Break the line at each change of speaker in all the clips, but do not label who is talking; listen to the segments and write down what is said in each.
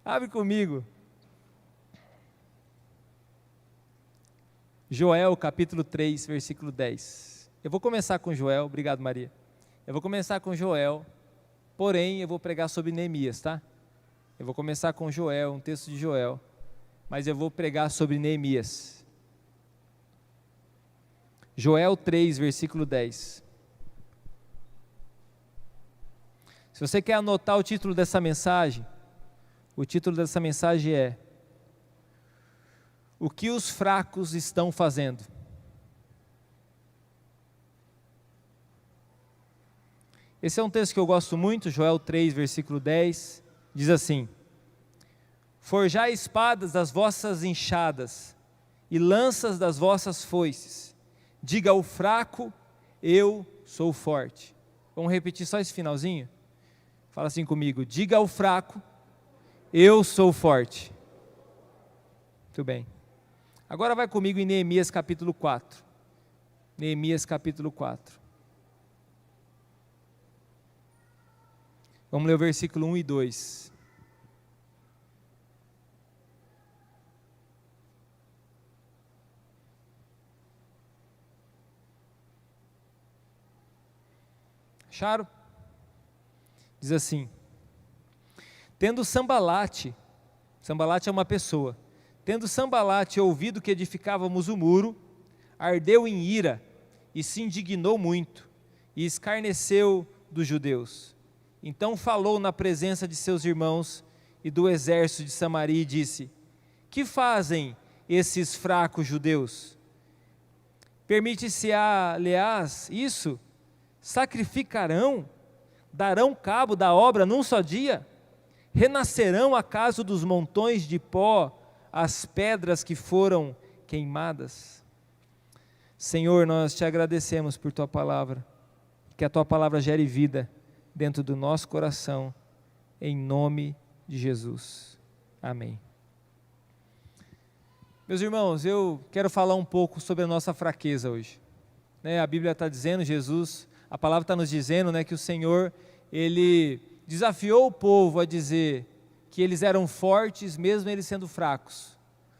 Abre comigo. Joel, capítulo 3, versículo 10. Eu vou começar com Joel, obrigado Maria. Eu vou começar com Joel, porém eu vou pregar sobre Neemias, tá? Eu vou começar com Joel, um texto de Joel, mas eu vou pregar sobre Neemias. Joel 3, versículo 10. Se você quer anotar o título dessa mensagem, o título dessa mensagem é: O que os fracos estão fazendo? Esse é um texto que eu gosto muito, Joel 3, versículo 10, diz assim: Forjai espadas das vossas enxadas e lanças das vossas foices. Diga ao fraco, eu sou forte. Vamos repetir só esse finalzinho? Fala assim comigo: diga ao fraco, eu sou forte. Muito bem. Agora vai comigo em Neemias capítulo 4. Neemias capítulo 4. Vamos ler o versículo 1 e 2. Acharam? Diz assim: Tendo Sambalate é uma pessoa, tendo Sambalate ouvido que edificávamos o muro, ardeu em ira e se indignou muito e escarneceu dos judeus. Então falou na presença de seus irmãos e do exército de Samaria e disse: Que fazem esses fracos judeus? Permite-se-lhes isso? Sacrificarão? Darão cabo da obra num só dia? Renascerão acaso dos montões de pó as pedras que foram queimadas? Senhor, nós te agradecemos por tua palavra, que a tua palavra gere vida dentro do nosso coração, em nome de Jesus. Amém. Meus irmãos, eu quero falar um pouco sobre a nossa fraqueza hoje. A Bíblia está dizendo, Jesus, a palavra está nos dizendo, que o Senhor, Ele desafiou o povo a dizer que eles eram fortes, mesmo eles sendo fracos.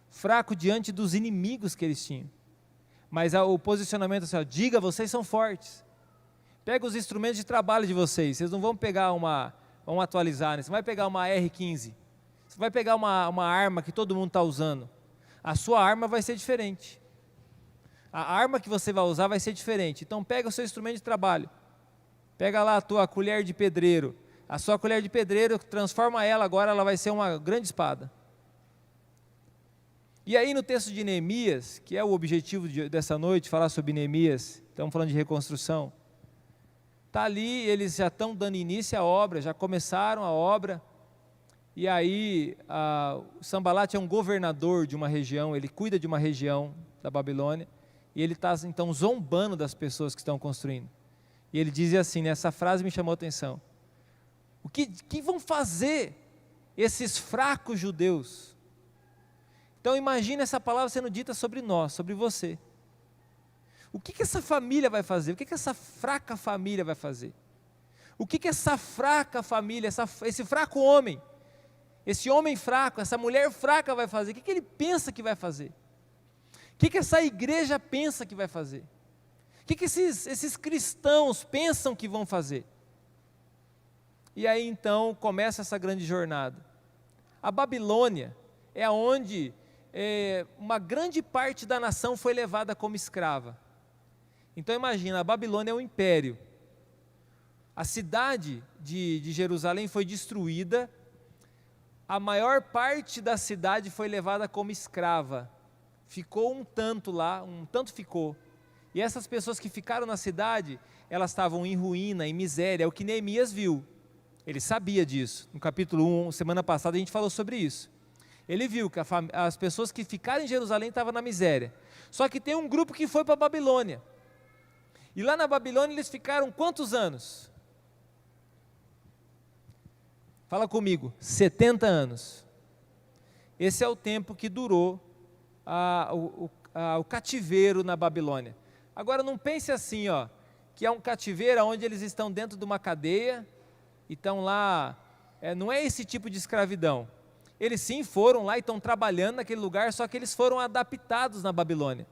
Fraco diante dos inimigos que eles tinham. Mas o posicionamento é assim: diga, vocês são fortes. Pega os instrumentos de trabalho de vocês. Vocês não vão pegar vamos atualizar, né? Você vai pegar uma R15. Você vai pegar uma arma que todo mundo está usando. A sua arma vai ser diferente. A arma que você vai usar vai ser diferente. Então pega o seu instrumento de trabalho. Pega lá a tua colher de pedreiro. A sua colher de pedreiro, transforma ela, agora ela vai ser uma grande espada. E aí no texto de Neemias, que é o objetivo dessa noite, falar sobre Neemias, estamos falando de reconstrução. Está ali, eles já estão dando início à obra, já começaram a obra. E aí, o Sambalate é um governador de uma região, ele cuida de uma região da Babilônia. E ele está então zombando das pessoas que estão construindo. E ele diz assim, essa frase me chamou a atenção: o que vão fazer esses fracos judeus? Então imagine essa palavra sendo dita sobre nós, sobre você. O que essa família vai fazer? O que essa fraca família vai fazer? O que essa fraca família, esse fraco homem, esse homem fraco, essa mulher fraca vai fazer? O que ele pensa que vai fazer? O que essa igreja pensa que vai fazer? O que esses cristãos pensam que vão fazer? E aí então começa essa grande jornada. A Babilônia é onde uma grande parte da nação foi levada como escrava. Então imagina, a Babilônia é um império. A cidade de Jerusalém foi destruída, a maior parte da cidade foi levada como escrava. Ficou um tanto lá, um tanto ficou. E essas pessoas que ficaram na cidade, elas estavam em ruína, em miséria, é o que Neemias viu. Ele sabia disso. No capítulo 1, semana passada, a gente falou sobre isso. Ele viu que as pessoas que ficaram em Jerusalém estavam na miséria. Só que tem um grupo que foi para a Babilônia. E lá na Babilônia eles ficaram quantos anos? Fala comigo, 70 anos. Esse é o tempo que durou o cativeiro na Babilônia. Agora não pense assim, que é um cativeiro onde eles estão dentro de uma cadeia e estão lá, não é esse tipo de escravidão. eles sim foram lá e estão trabalhando naquele lugar, só que eles foram adaptados na Babilônia.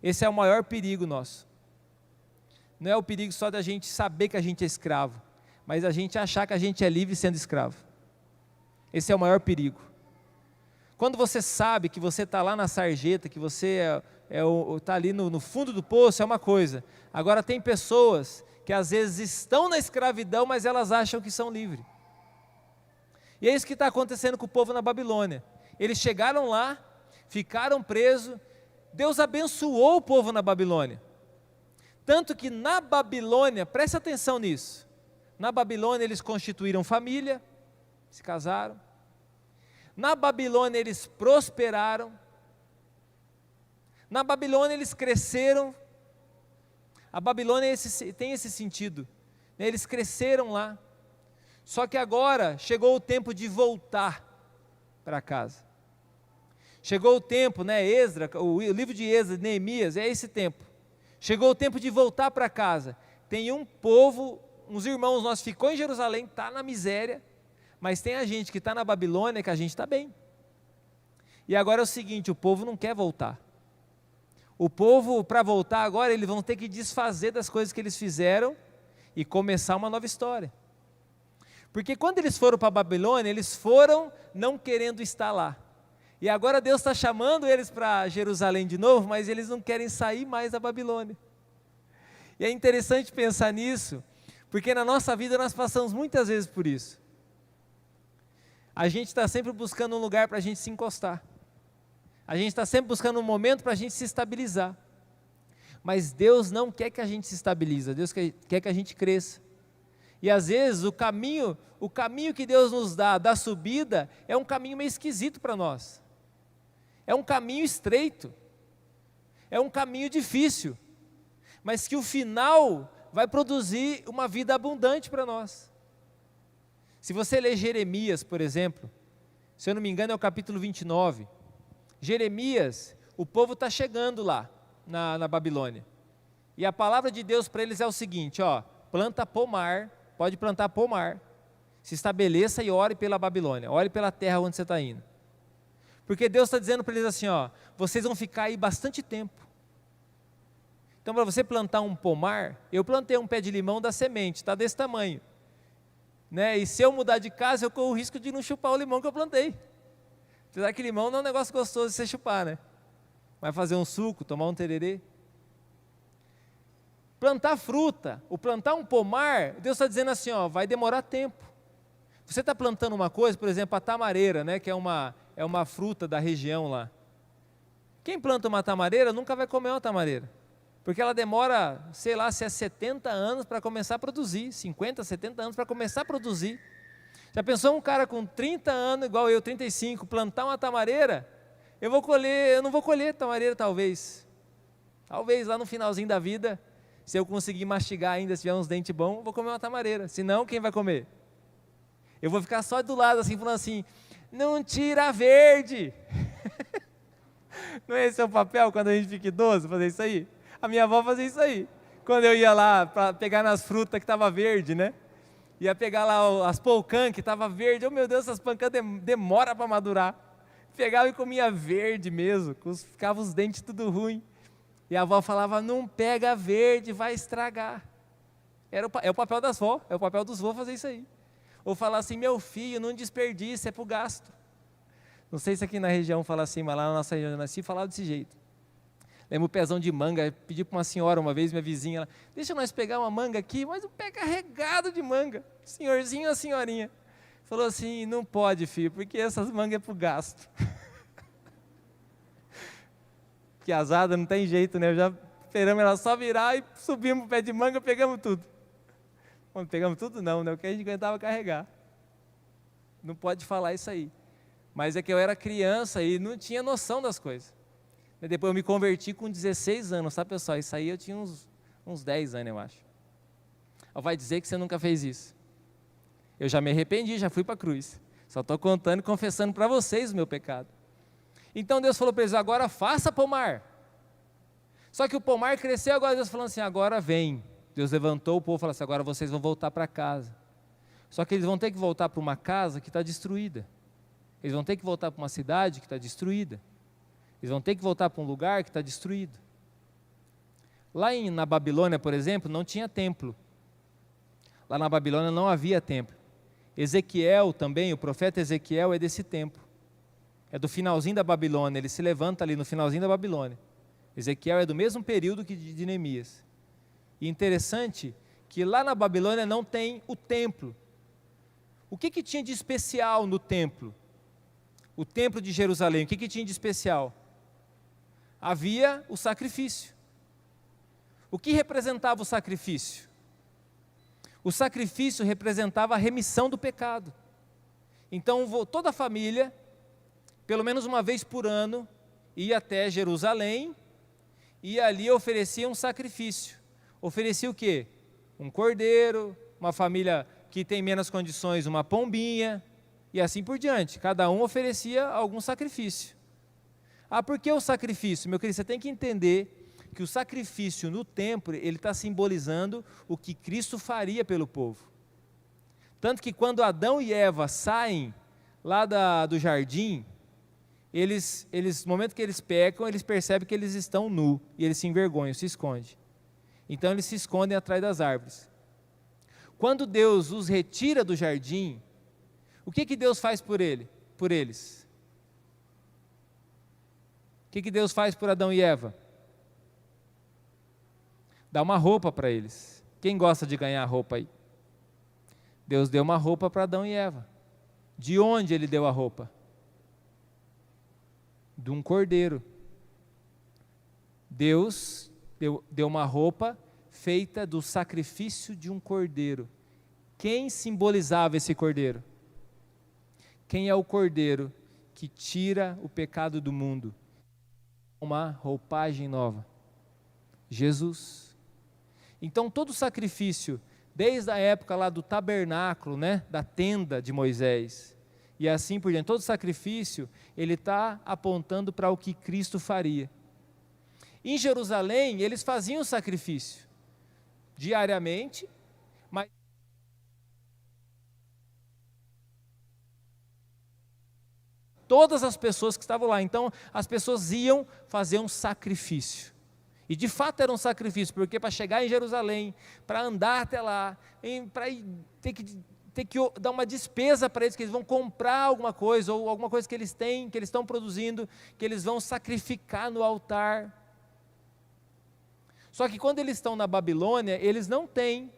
Esse é o maior perigo nosso. Não é o perigo só da gente saber que a gente é escravo, mas a gente achar que a gente é livre sendo escravo. Esse é o maior perigo. Quando você sabe que você está lá na sarjeta, que você está ali no fundo do poço, é uma coisa. Agora tem pessoas que às vezes estão na escravidão, mas elas acham que são livres. E é isso que está acontecendo com o povo na Babilônia. Eles chegaram lá, ficaram presos, Deus abençoou o povo na Babilônia. Tanto que na Babilônia, preste atenção nisso, na Babilônia eles constituíram família, se casaram. Na Babilônia eles prosperaram. Na Babilônia eles cresceram. A Babilônia tem esse sentido, né? Eles cresceram lá. Só que agora chegou o tempo de voltar para casa. Chegou o tempo, né, Esdra, o livro de Esdras, Neemias, é esse tempo. Chegou o tempo de voltar para casa. Tem um povo, uns irmãos nossos ficou em Jerusalém, está na miséria, mas tem a gente que está na Babilônia que a gente está bem. E agora é o seguinte, o povo não quer voltar. O povo, para voltar agora, eles vão ter que desfazer das coisas que eles fizeram e começar uma nova história. Porque quando eles foram para a Babilônia, eles foram não querendo estar lá. E agora Deus está chamando eles para Jerusalém de novo, mas eles não querem sair mais da Babilônia. E é interessante pensar nisso, porque na nossa vida nós passamos muitas vezes por isso. A gente está sempre buscando um lugar para a gente se encostar. A gente está sempre buscando um momento para a gente se estabilizar. Mas Deus não quer que a gente se estabilize, Deus quer que a gente cresça. E às vezes o caminho que Deus nos dá da subida é um caminho meio esquisito para nós. É um caminho estreito. É um caminho difícil. Mas que o final vai produzir uma vida abundante para nós. Se você ler Jeremias, por exemplo, se eu não me engano é o capítulo 29, Jeremias, o povo está chegando lá na Babilônia. E a palavra de Deus para eles é o seguinte, ó, planta pomar, pode plantar pomar, se estabeleça e ore pela Babilônia, ore pela terra onde você está indo. Porque Deus está dizendo para eles assim, ó, vocês vão ficar aí bastante tempo. Então para você plantar um pomar, eu plantei um pé de limão da semente, está desse tamanho. Né? E se eu mudar de casa, eu corro o risco de não chupar o limão que eu plantei. Apesar que limão não é um negócio gostoso de você chupar, né? Vai fazer um suco, tomar um tererê. Plantar fruta, ou plantar um pomar, Deus está dizendo assim, ó, vai demorar tempo. Você está plantando uma coisa, por exemplo, a tamareira, né, que é uma fruta da região lá. Quem planta uma tamareira nunca vai comer uma tamareira. Porque ela demora, sei lá, se é 70 anos para começar a produzir, 50, 70 anos para começar a produzir. Já pensou um cara com 30 anos, igual eu, 35, plantar uma tamareira? Eu não vou colher tamareira talvez. Talvez lá no finalzinho da vida, se eu conseguir mastigar ainda, se tiver uns dentes bons, eu vou comer uma tamareira. Senão, quem vai comer? Eu vou ficar só do lado assim, falando assim, não tira verde. Não é esse o papel quando a gente fica idoso, fazer isso aí? A minha avó fazia isso aí. Quando eu ia lá para pegar nas frutas que estava verde, né? Ia pegar lá as polcã que estava verde. Oh meu Deus, essas pancãs demoram para madurar. Pegava e comia verde mesmo, ficava os dentes tudo ruim. E a avó falava, não pega verde, vai estragar. É o papel das vó, é o papel dos vô fazer isso aí. Ou falar assim, meu filho, não desperdice, é para o gasto. Não sei se aqui na região fala assim, mas lá na nossa região eu nasci, falava desse jeito. Lembro um pezão de manga, pedi para uma senhora uma vez, minha vizinha, ela, deixa nós pegar uma manga aqui, mas um pé carregado de manga. Senhorzinho ou senhorinha? Falou assim, não pode, filho, porque essas mangas é para o gasto. Que azada, não tem jeito, né? Já esperamos ela só virar e subimos o pé de manga, pegamos tudo. Bom, pegamos tudo não, né? O que a gente aguentava carregar. Não pode falar isso aí. Mas é que eu era criança e não tinha noção das coisas. Depois eu me converti com 16 anos, sabe pessoal? Isso aí eu tinha uns 10 anos, eu acho. Ela vai dizer que você nunca fez isso. Eu já me arrependi, já fui para a cruz. Só estou contando e confessando para vocês o meu pecado. Então Deus falou para eles, agora faça pomar. Só que o pomar cresceu, agora Deus falou assim, agora vem. Deus levantou o povo e falou assim, agora vocês vão voltar para casa. Só que eles vão ter que voltar para uma casa que está destruída. Eles vão ter que voltar para uma cidade que está destruída. Eles vão ter que voltar para um lugar que está destruído. Lá na Babilônia, por exemplo, não tinha templo. Lá na Babilônia não havia templo. Ezequiel também, o profeta Ezequiel é desse tempo. É do finalzinho da Babilônia, ele se levanta ali no finalzinho da Babilônia. Ezequiel é do mesmo período que de Neemias. E interessante que lá na Babilônia não tem o templo. O que tinha de especial no templo? O templo de Jerusalém, o que tinha de especial? Havia o sacrifício. O que representava o sacrifício? O sacrifício representava a remissão do pecado. Então toda a família, pelo menos uma vez por ano, ia até Jerusalém e ali oferecia um sacrifício. Oferecia o quê? Um cordeiro, uma família que tem menos condições, uma pombinha, e assim por diante. Cada um oferecia algum sacrifício. Por que o sacrifício? Meu querido, você tem que entender que o sacrifício no templo, ele está simbolizando o que Cristo faria pelo povo. Tanto que quando Adão e Eva saem lá do jardim, no momento que eles pecam, eles percebem que eles estão nus, e eles se envergonham, se escondem. Então eles se escondem atrás das árvores. Quando Deus os retira do jardim, o que Deus faz por eles? O que Deus faz por Adão e Eva? Dá uma roupa para eles. Quem gosta de ganhar roupa aí? Deus deu uma roupa para Adão e Eva. De onde Ele deu a roupa? De um cordeiro. Deus deu uma roupa feita do sacrifício de um cordeiro. Quem simbolizava esse cordeiro? Quem é o cordeiro que tira o pecado do mundo? Uma roupagem nova. Jesus. Então todo sacrifício, desde a época lá do tabernáculo, da tenda de Moisés, e assim por diante, todo sacrifício, ele está apontando para o que Cristo faria. Em Jerusalém, eles faziam sacrifício, diariamente, mas todas as pessoas que estavam lá, então as pessoas iam fazer um sacrifício. E de fato era um sacrifício, porque para chegar em Jerusalém, para andar até lá, para ter que dar uma despesa para eles, que eles vão comprar alguma coisa, ou alguma coisa que eles têm, que eles estão produzindo, que eles vão sacrificar no altar. Só que quando eles estão na Babilônia, eles não têm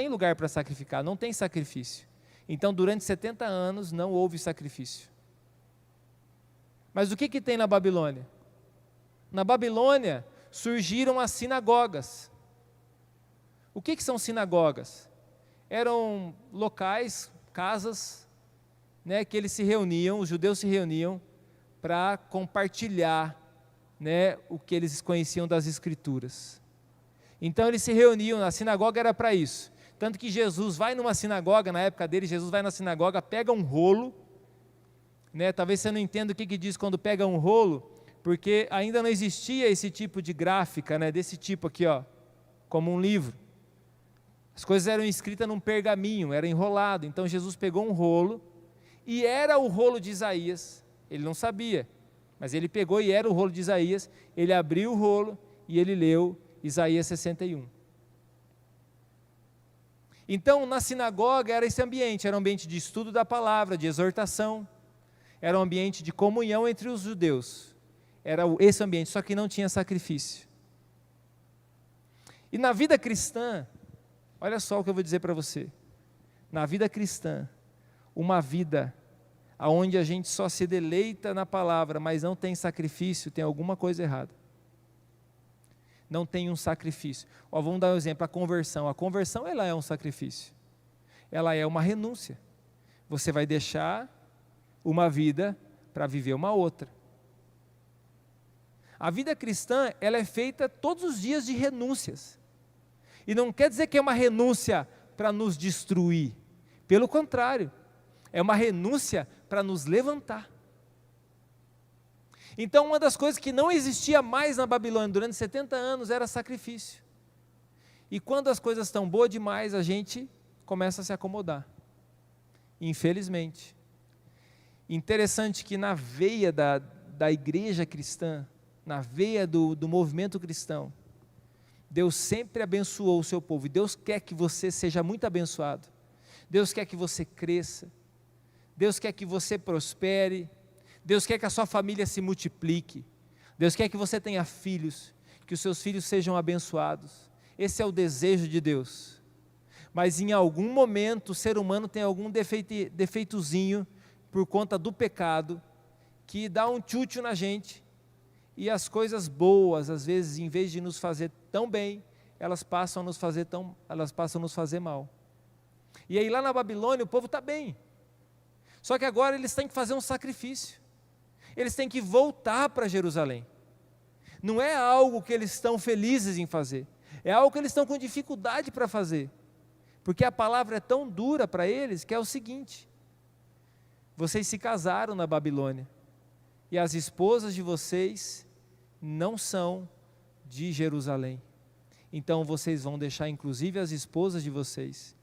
lugar para sacrificar, não tem sacrifício. Então durante 70 anos não houve sacrifício. Mas o que tem na Babilônia? Na Babilônia surgiram as sinagogas. O que são sinagogas? Eram locais, casas, que eles se reuniam, os judeus se reuniam para compartilhar, o que eles conheciam das Escrituras. Então eles se reuniam, a sinagoga era para isso. Tanto que Jesus vai numa sinagoga, na época dele, Jesus vai na sinagoga, pega um rolo, talvez você não entenda o que diz quando pega um rolo, porque ainda não existia esse tipo de gráfica, desse tipo aqui, como um livro. As coisas eram escritas num pergaminho, era enrolado. Então Jesus pegou um rolo, e era o rolo de Isaías. Ele não sabia, mas ele pegou e era o rolo de Isaías. Ele abriu o rolo e ele leu Isaías 61. Então na sinagoga era esse ambiente, era um ambiente de estudo da palavra, de exortação, era um ambiente de comunhão entre os judeus. Era esse ambiente, só que não tinha sacrifício. E na vida cristã, olha só o que eu vou dizer para você. Na vida cristã, uma vida onde a gente só se deleita na palavra, mas não tem sacrifício, tem alguma coisa errada. Não tem um sacrifício. Vamos dar um exemplo, a conversão. A conversão, ela é um sacrifício. Ela é uma renúncia. Você vai deixar uma vida para viver uma outra. A vida cristã, ela é feita todos os dias de renúncias. E não quer dizer que é uma renúncia para nos destruir. Pelo contrário, é uma renúncia para nos levantar. Então uma das coisas que não existia mais na Babilônia durante 70 anos era sacrifício. E quando as coisas estão boas demais, a gente começa a se acomodar. Infelizmente. Interessante que na veia da igreja cristã, na veia do movimento cristão, Deus sempre abençoou o seu povo, e Deus quer que você seja muito abençoado, Deus quer que você cresça, Deus quer que você prospere, Deus quer que a sua família se multiplique, Deus quer que você tenha filhos, que os seus filhos sejam abençoados. Esse é o desejo de Deus. Mas em algum momento o ser humano tem algum defeitozinho por conta do pecado, que dá um tchutchu na gente, e as coisas boas, às vezes, em vez de nos fazer tão bem, elas passam a nos fazer mal. E aí lá na Babilônia o povo está bem, só que agora eles têm que fazer um sacrifício, eles têm que voltar para Jerusalém. Não é algo que eles estão felizes em fazer, é algo que eles estão com dificuldade para fazer, porque a palavra é tão dura para eles, que é o seguinte: vocês se casaram na Babilônia, e as esposas de vocês não são de Jerusalém, então vocês vão deixar inclusive as esposas de vocês,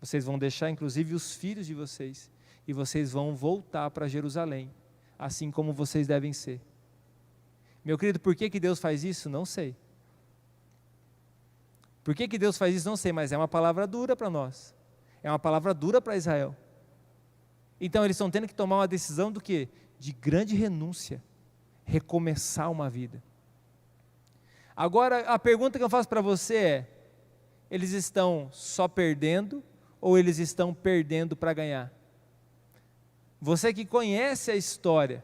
vocês vão deixar inclusive os filhos de vocês, e vocês vão voltar para Jerusalém, assim como vocês devem ser. Meu querido, por que Deus faz isso? Não sei. Por que Deus faz isso? Não sei, mas é uma palavra dura para nós, é uma palavra dura para Israel. Então eles estão tendo que tomar uma decisão do quê? De grande renúncia, recomeçar uma vida. Agora a pergunta que eu faço para você é: eles estão só perdendo, ou eles estão perdendo para ganhar? Você que conhece a história,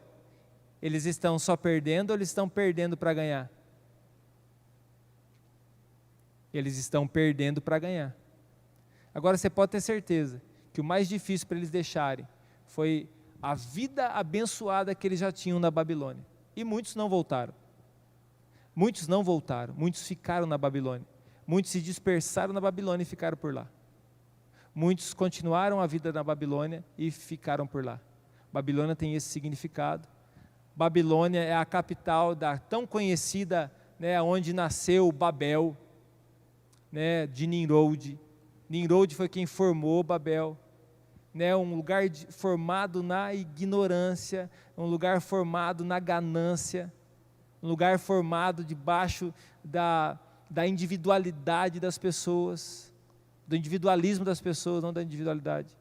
eles estão só perdendo ou eles estão perdendo para ganhar? Eles estão perdendo para ganhar. Agora você pode ter certeza que o mais difícil para eles deixarem foi a vida abençoada que eles já tinham na Babilônia. E muitos não voltaram. Muitos não voltaram, muitos ficaram na Babilônia. Muitos se dispersaram na Babilônia e ficaram por lá. Muitos continuaram a vida na Babilônia e ficaram por lá. Babilônia tem esse significado. Babilônia é a capital da tão conhecida, onde nasceu Babel, de Nimrod. Nimrod foi quem formou Babel. Um lugar formado na ignorância, um lugar formado na ganância, um lugar formado debaixo da individualidade das pessoas, do individualismo das pessoas, não da individualidade.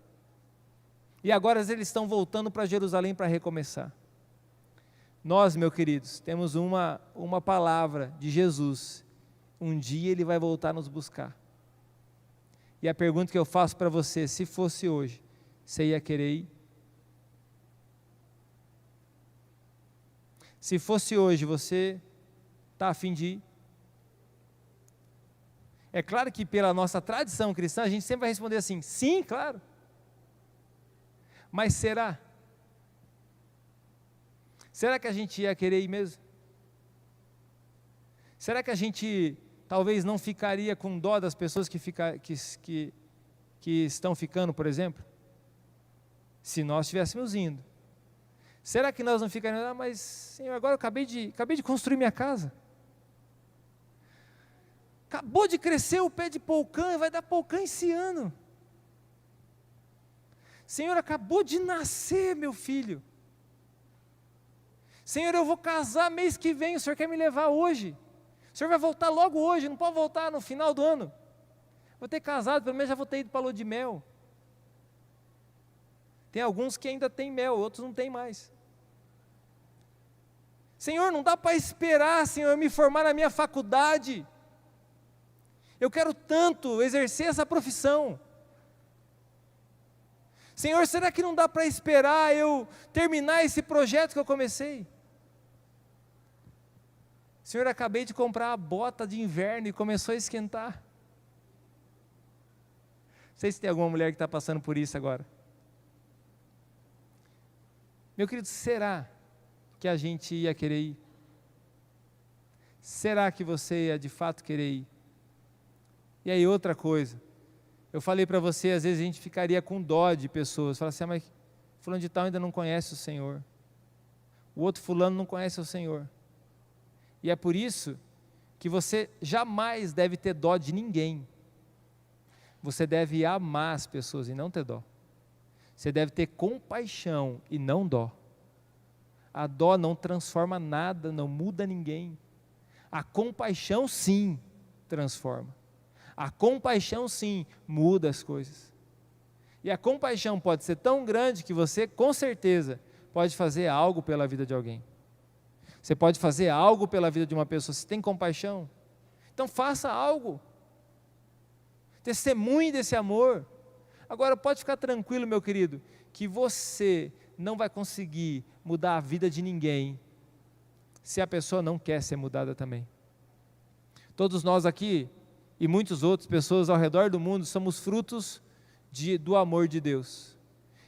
E agora eles estão voltando para Jerusalém para recomeçar. Nós, meus queridos, temos uma palavra de Jesus: um dia Ele vai voltar a nos buscar. E a pergunta que eu faço para você: se fosse hoje, você ia querer ir? Se fosse hoje, você está a fim de ir? É claro que pela nossa tradição cristã, a gente sempre vai responder assim: sim, claro. Mas será? Será que a gente ia querer ir mesmo? Será que a gente talvez não ficaria com dó das pessoas que estão ficando, por exemplo? Se nós estivéssemos indo. Será que nós não ficaríamos: mas Senhor, agora eu acabei de construir minha casa. Acabou de crescer o pé de polcã, vai dar polcã esse ano. Senhor, acabou de nascer meu filho. Senhor, eu vou casar mês que vem, o Senhor quer me levar hoje. O Senhor vai voltar logo hoje, não pode voltar no final do ano. Vou ter casado, pelo menos já vou ter ido para a lua de mel. Tem alguns que ainda têm mel, outros não têm mais. Senhor, não dá para esperar, Senhor, eu me formar na minha faculdade. Eu quero tanto exercer essa profissão. Senhor, será que não dá para esperar eu terminar esse projeto que eu comecei? Senhor, acabei de comprar a bota de inverno e começou a esquentar. Não sei se tem alguma mulher que está passando por isso agora. Meu querido, será que a gente ia querer ir? Será que você ia de fato querer ir? E aí outra coisa, eu falei para você, às vezes a gente ficaria com dó de pessoas, fala assim: mas fulano de tal ainda não conhece o Senhor, o outro fulano não conhece o Senhor. E é por isso que você jamais deve ter dó de ninguém. Você deve amar as pessoas e não ter dó. Você deve ter compaixão e não dó. A dó não transforma nada, não muda ninguém. A compaixão sim transforma. A compaixão sim muda as coisas. E a compaixão pode ser tão grande que você, com certeza, pode fazer algo pela vida de alguém. Você pode fazer algo pela vida de uma pessoa. Você tem compaixão? Então faça algo. Testemunhe desse amor. Agora pode ficar tranquilo, meu querido, que você não vai conseguir mudar a vida de ninguém se a pessoa não quer ser mudada também. Todos nós aqui e muitas outras pessoas ao redor do mundo somos frutos do amor de Deus.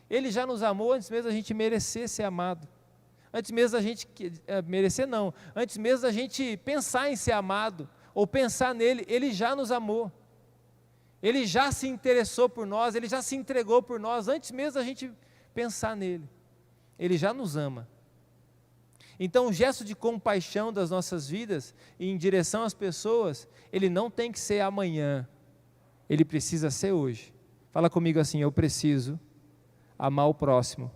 Ele já nos amou antes mesmo da gente merecer ser amado. Antes mesmo da gente merecer não, antes mesmo da gente pensar em ser amado ou pensar nele, ele já nos amou. Ele já se interessou por nós, ele já se entregou por nós antes mesmo da gente pensar nele. Ele já nos ama. Então o gesto de compaixão das nossas vidas em direção às pessoas, ele não tem que ser amanhã, ele precisa ser hoje. Fala comigo assim: eu preciso amar o próximo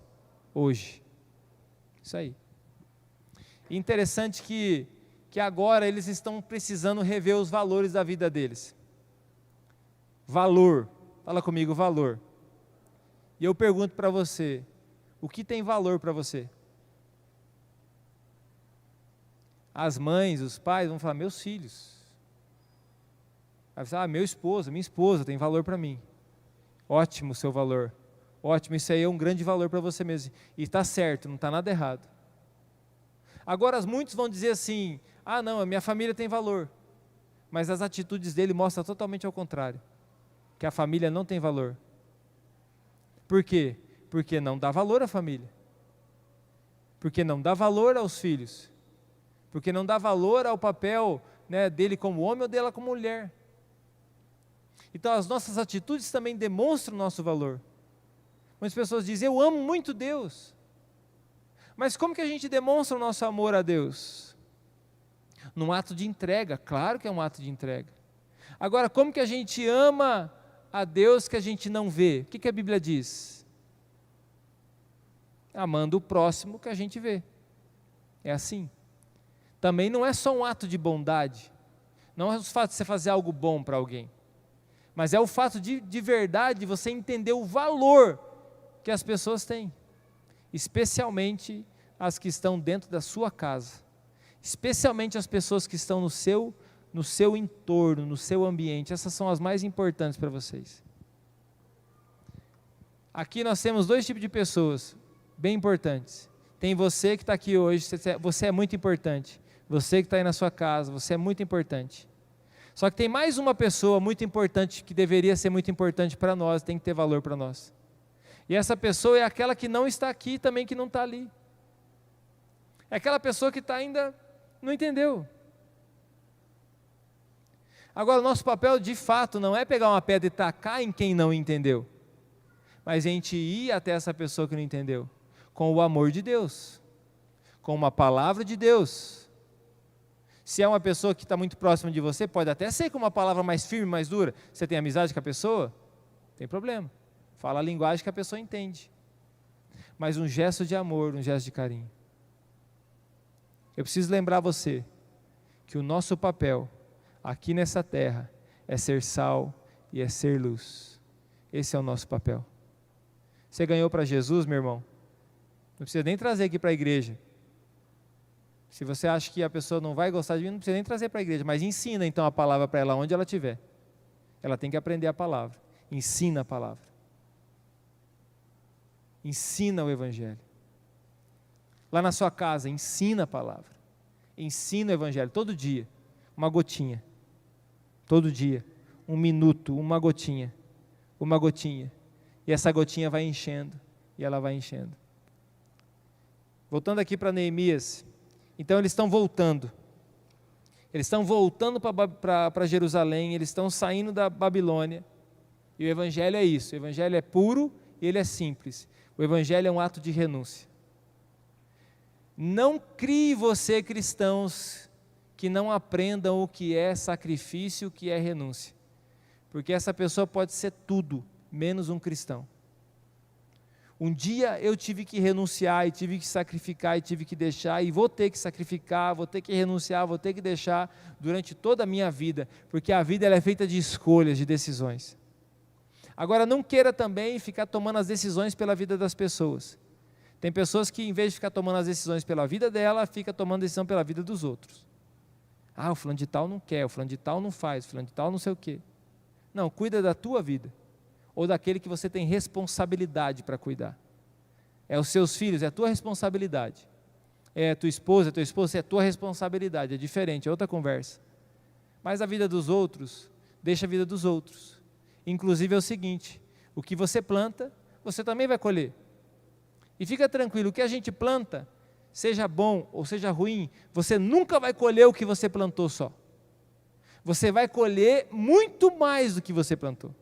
hoje. Isso aí. Interessante que agora eles estão precisando rever os valores da vida deles. Valor, fala comigo, valor. E eu pergunto para você, o que tem valor para você? As mães, os pais vão falar, meus filhos. Aí você fala, meu esposo, minha esposa tem valor para mim. Ótimo o seu valor. Ótimo, isso aí é um grande valor para você mesmo. E está certo, não está nada errado. Agora muitos vão dizer assim, não, a minha família tem valor. Mas as atitudes dele mostram totalmente ao contrário. Que a família não tem valor. Por quê? Porque não dá valor à família. Porque não dá valor aos filhos. Porque não dá valor ao papel, né, dele como homem ou dela como mulher. Então as nossas atitudes também demonstram o nosso valor. Muitas pessoas dizem, eu amo muito Deus. Mas como que a gente demonstra o nosso amor a Deus? Num ato de entrega, claro que é um ato de entrega. Agora, como que a gente ama a Deus que a gente não vê? O que a Bíblia diz? Amando o próximo que a gente vê. É assim. Também não é só um ato de bondade. Não é o fato de você fazer algo bom para alguém. Mas é o fato de verdade você entender o valor que as pessoas têm. Especialmente as que estão dentro da sua casa. Especialmente as pessoas que estão no seu entorno, no seu ambiente. Essas são as mais importantes para vocês. Aqui nós temos dois tipos de pessoas bem importantes. Tem você que está aqui hoje, você é muito importante. Você que está aí na sua casa, você é muito importante. Só que tem mais uma pessoa muito importante, que deveria ser muito importante para nós, tem que ter valor para nós. E essa pessoa é aquela que não está aqui também, que não está ali. É aquela pessoa que ainda não entendeu. Agora, o nosso papel de fato não é pegar uma pedra e tacar em quem não entendeu, mas a gente ir até essa pessoa que não entendeu, com o amor de Deus, com uma palavra de Deus. Se é uma pessoa que está muito próxima de você, pode até ser com uma palavra mais firme, mais dura. Você tem amizade com a pessoa? Não tem problema. Fala a linguagem que a pessoa entende. Mas um gesto de amor, um gesto de carinho. Eu preciso lembrar você que o nosso papel aqui nessa terra é ser sal e é ser luz. Esse é o nosso papel. Você ganhou para Jesus, meu irmão? Não precisa nem trazer aqui para a igreja. Se você acha que a pessoa não vai gostar de mim, não precisa nem trazer para a igreja, mas ensina então a palavra para ela onde ela estiver. Ela tem que aprender a palavra. Ensina a palavra. Ensina o evangelho. Lá na sua casa, ensina a palavra. Ensina o evangelho todo dia, uma gotinha. Todo dia, um minuto, uma gotinha. Uma gotinha. E essa gotinha vai enchendo, e ela vai enchendo. Voltando aqui para Neemias. Então eles estão voltando. Eles estão voltando para Jerusalém, eles estão saindo da Babilônia. E o evangelho é isso, o evangelho é puro e ele é simples. O evangelho é um ato de renúncia. Não crie você, cristãos, que não aprendam o que é sacrifício, o que é renúncia. Porque essa pessoa pode ser tudo, menos um cristão. Um dia eu tive que renunciar, e tive que sacrificar, e tive que deixar, e vou ter que sacrificar, vou ter que renunciar, vou ter que deixar durante toda a minha vida, porque a vida ela é feita de escolhas, de decisões. Agora, não queira também ficar tomando as decisões pela vida das pessoas. Tem pessoas que, em vez de ficar tomando as decisões pela vida dela, fica tomando decisão pela vida dos outros. Ah, o fulano de tal não quer, o fulano de tal não faz, o fulano de tal não sei o quê. Não, cuida da tua vida, ou daquele que você tem responsabilidade para cuidar. É os seus filhos, é a tua responsabilidade. É a tua esposa, é a tua responsabilidade, é diferente, é outra conversa. Mas a vida dos outros, deixa a vida dos outros. Inclusive é o seguinte, o que você planta, você também vai colher. E fica tranquilo, o que a gente planta, seja bom ou seja ruim, você nunca vai colher o que você plantou só. Você vai colher muito mais do que você plantou.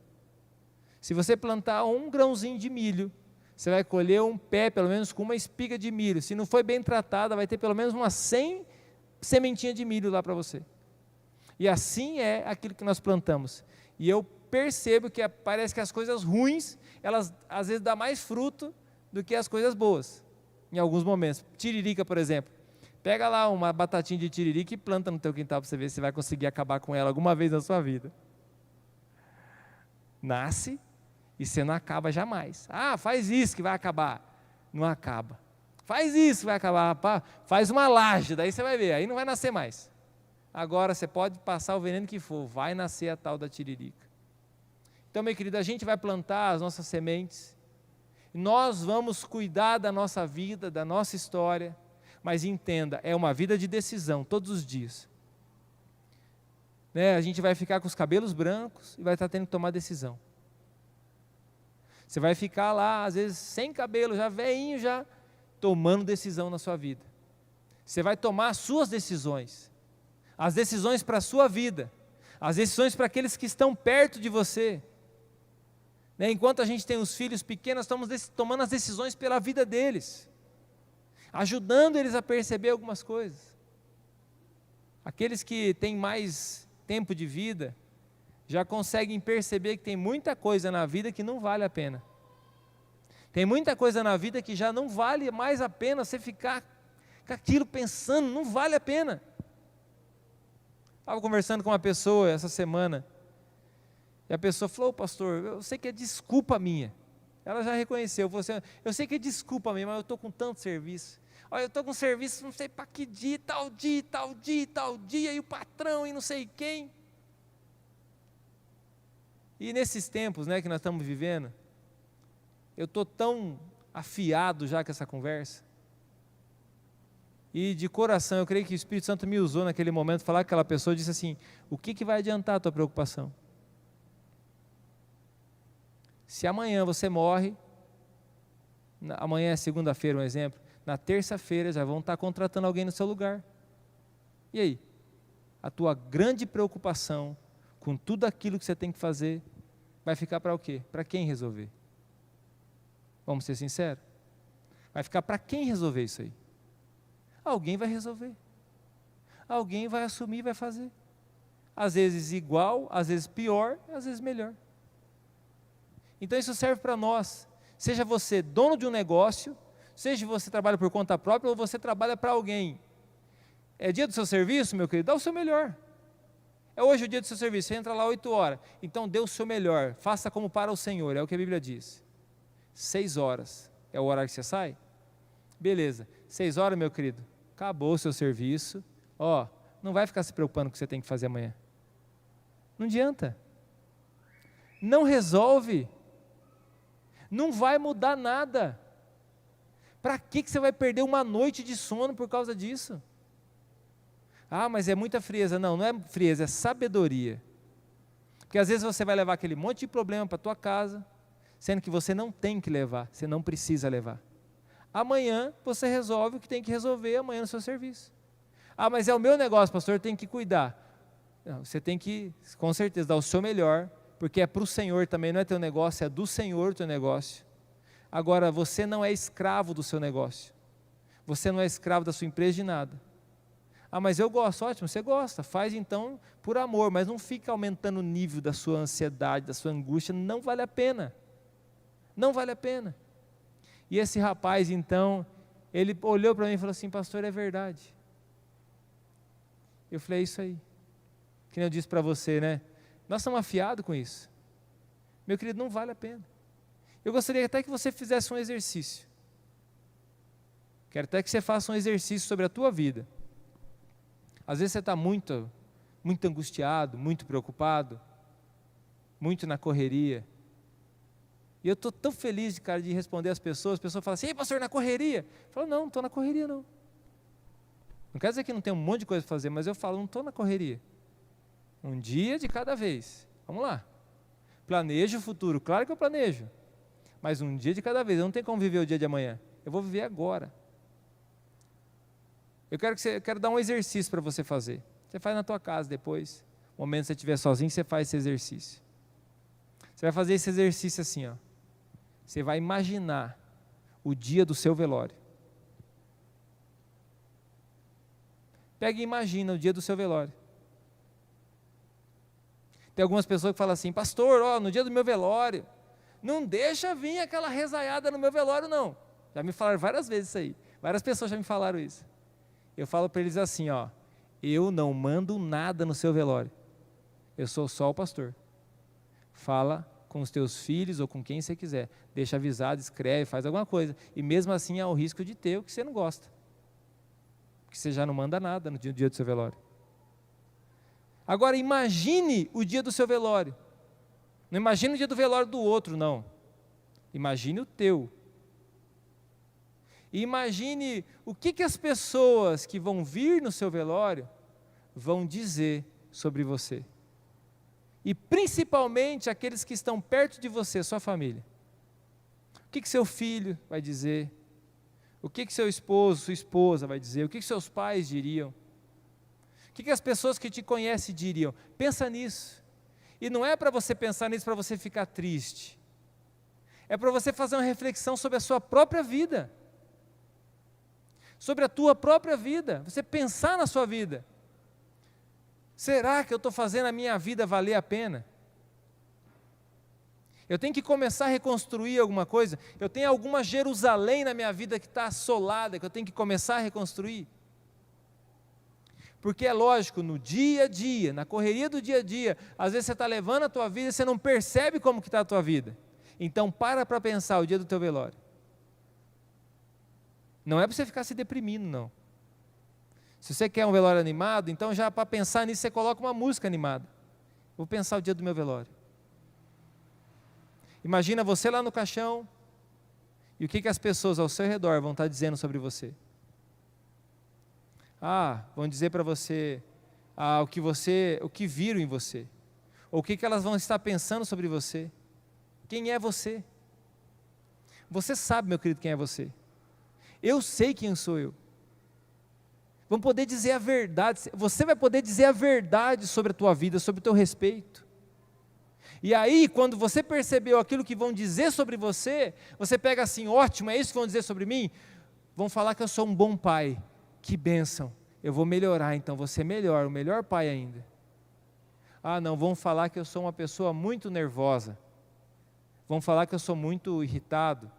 Se você plantar um grãozinho de milho, você vai colher um pé, pelo menos com uma espiga de milho. Se não foi bem tratada, vai ter pelo menos umas 100 sementinhas de milho lá para você. E assim é aquilo que nós plantamos. E eu percebo que parece que as coisas ruins, elas às vezes dão mais fruto do que as coisas boas, em alguns momentos. Tiririca, por exemplo. Pega lá uma batatinha de tiririca e planta no teu quintal para você ver se vai conseguir acabar com ela alguma vez na sua vida. Nasce e você não acaba jamais. Ah, faz isso que vai acabar. Não acaba. Faz isso que vai acabar. Faz uma laje, daí você vai ver, aí não vai nascer mais. Agora você pode passar o veneno que for, vai nascer a tal da tiririca. Então, meu querido, a gente vai plantar as nossas sementes, nós vamos cuidar da nossa vida, da nossa história, mas entenda, é uma vida de decisão, todos os dias. A gente vai ficar com os cabelos brancos e vai estar tendo que tomar decisão. Você vai ficar lá, às vezes, sem cabelo, já velhinho, já tomando decisão na sua vida. Você vai tomar as suas decisões, as decisões para a sua vida, as decisões para aqueles que estão perto de você. Enquanto a gente tem os filhos pequenos, estamos tomando as decisões pela vida deles, ajudando eles a perceber algumas coisas. Aqueles que têm mais tempo de vida, já conseguem perceber que tem muita coisa na vida que não vale a pena. Tem muita coisa na vida que já não vale mais a pena você ficar com aquilo pensando, não vale a pena. Estava conversando com uma pessoa essa semana, e a pessoa falou: pastor, eu sei que é desculpa minha. Ela já reconheceu, falou assim: eu sei que é desculpa minha, mas eu estou com tanto serviço. Olha, eu estou com serviço, não sei para que dia, tal dia, tal dia, tal dia, e o patrão e não sei quem. E nesses tempos que nós estamos vivendo, eu estou tão afiado já com essa conversa, e de coração, eu creio que o Espírito Santo me usou naquele momento, falar com aquela pessoa, disse assim: o que vai adiantar a tua preocupação? Se amanhã você morre, amanhã é segunda-feira, um exemplo, na terça-feira já vão estar contratando alguém no seu lugar. E aí? A tua grande preocupação com tudo aquilo que você tem que fazer, vai ficar para o quê? Para quem resolver? Vamos ser sinceros? Vai ficar para quem resolver isso aí? Alguém vai resolver. Alguém vai assumir e vai fazer. Às vezes igual, às vezes pior, às vezes melhor. Então isso serve para nós. Seja você dono de um negócio, seja você trabalha por conta própria ou você trabalha para alguém. É dia do seu serviço, meu querido? Dá o seu melhor. É hoje o dia do seu serviço, você entra lá 8 horas. Então dê o seu melhor, faça como para o Senhor, é o que a Bíblia diz. 6 horas é o horário que você sai? Beleza, 6 horas, meu querido, acabou o seu serviço. Não vai ficar se preocupando com o que você tem que fazer amanhã. Não adianta. Não resolve. Não vai mudar nada. Para que você vai perder uma noite de sono por causa disso? Ah, mas é muita frieza. Não, não é frieza, é sabedoria. Porque às vezes você vai levar aquele monte de problema para a tua casa, sendo que você não tem que levar, você não precisa levar. Amanhã você resolve o que tem que resolver amanhã no seu serviço. Ah, mas é o meu negócio, pastor, eu tenho que cuidar. Não, você tem que, com certeza, dar o seu melhor, porque é para o Senhor também, não é teu negócio, é do Senhor o teu negócio. Agora, você não é escravo do seu negócio. Você não é escravo da sua empresa de nada. Ah, mas eu gosto, ótimo, você gosta, faz então por amor, mas não fica aumentando o nível da sua ansiedade, da sua angústia, não vale a pena. Não vale a pena. E esse rapaz, então, ele olhou para mim e falou assim: pastor, é verdade. Eu falei: é isso aí. Que nem eu disse para você, né? Nós estamos afiados com isso. Meu querido, não vale a pena. Eu gostaria até que você fizesse um exercício. Quero até que você faça um exercício sobre a tua vida. Às vezes você está muito angustiado, muito preocupado, muito na correria. E eu estou tão feliz, cara, de responder às pessoas. As pessoas falam assim: ei, pastor, na correria? Eu falo: não estou na correria não. Não quer dizer que não tem um monte de coisa para fazer, mas eu falo: não estou na correria. Um dia de cada vez. Vamos lá. Planejo o futuro, claro que eu planejo. Mas um dia de cada vez. Eu não tenho como viver o dia de amanhã. Eu vou viver agora. Eu quero dar um exercício para você fazer. Você faz na tua casa depois. No momento que você estiver sozinho, você faz esse exercício. Você vai fazer esse exercício assim, ó. Você vai imaginar o dia do seu velório. Pega e imagina o dia do seu velório. Tem algumas pessoas que falam assim: pastor, ó, no dia do meu velório, não deixa vir aquela rezaiada no meu velório não. Já me falaram várias vezes isso aí. Várias pessoas já me falaram isso. Eu falo para eles assim, ó: eu não mando nada no seu velório. Eu sou só o pastor. Fala com os teus filhos ou com quem você quiser. Deixa avisado, escreve, faz alguma coisa. E mesmo assim há o risco de ter o que você não gosta. Porque você já não manda nada no dia do seu velório. Agora imagine o dia do seu velório. Não imagine o dia do velório do outro, não. Imagine o teu. E imagine o que as pessoas que vão vir no seu velório vão dizer sobre você. E principalmente aqueles que estão perto de você, sua família. O que seu filho vai dizer? O que seu esposo, sua esposa vai dizer? O que seus pais diriam? O que as pessoas que te conhecem diriam? Pensa nisso. E não é para você pensar nisso para você ficar triste. É para você fazer uma reflexão sobre a sua própria vida. Sobre a tua própria vida. Você pensar na sua vida. Será que eu estou fazendo a minha vida valer a pena? Eu tenho que começar a reconstruir alguma coisa? Eu tenho alguma Jerusalém na minha vida que está assolada, que eu tenho que começar a reconstruir? Porque é lógico, no dia a dia, na correria do dia a dia, às vezes você está levando a tua vida e você não percebe como que está a tua vida. Então para pensar o dia do teu velório. Não é para você ficar se deprimindo, não. Se você quer um velório animado, então já para pensar nisso você coloca uma música animada. Vou pensar o dia do meu velório. Imagina você lá no caixão e o que as pessoas ao seu redor vão estar dizendo sobre você. Vão dizer para você o que viram em você. Ou o que elas vão estar pensando sobre você. Quem é você? Você sabe, meu querido, quem é você. Eu sei quem sou eu. Vão poder dizer a verdade. Você vai poder dizer a verdade sobre a tua vida, sobre o teu respeito. E aí, quando você percebeu aquilo que vão dizer sobre você, você pega assim: ótimo, é isso que vão dizer sobre mim? Vão falar que eu sou um bom pai. Que bênção, eu vou melhorar, então vou ser melhor, o melhor pai ainda. Não, vão falar que eu sou uma pessoa muito nervosa. Vão falar que eu sou muito irritado.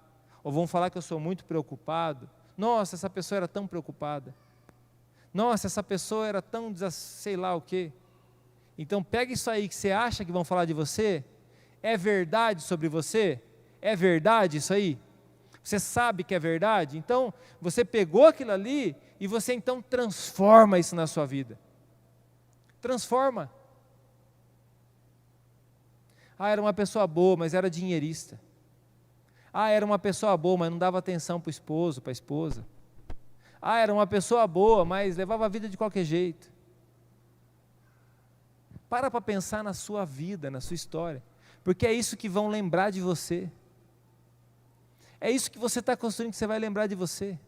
Ou vão falar que eu sou muito preocupado. Nossa, essa pessoa era tão preocupada. Nossa, essa pessoa era tão, sei lá o quê. Então pega isso aí que você acha que vão falar de você. É verdade sobre você? É verdade isso aí? Você sabe que é verdade? Então você pegou aquilo ali e você então transforma isso na sua vida. Transforma. Era uma pessoa boa, mas era dinheirista. Era uma pessoa boa, mas não dava atenção para o esposo, para a esposa. Era uma pessoa boa, mas levava a vida de qualquer jeito. Para pensar na sua vida, na sua história. Porque é isso que vão lembrar de você. É isso que você está construindo, que você vai lembrar de você.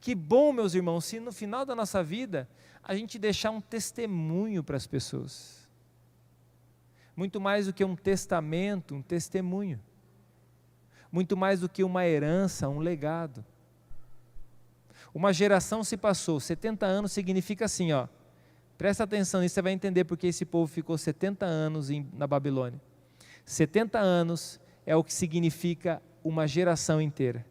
Que bom, meus irmãos, se no final da nossa vida, a gente deixar um testemunho para as pessoas. Muito mais do que um testamento, um testemunho. Muito mais do que uma herança, um legado. Uma geração se passou, 70 anos significa assim, presta atenção nisso, você vai entender porque esse povo ficou 70 anos na Babilônia. 70 anos é o que significa uma geração inteira.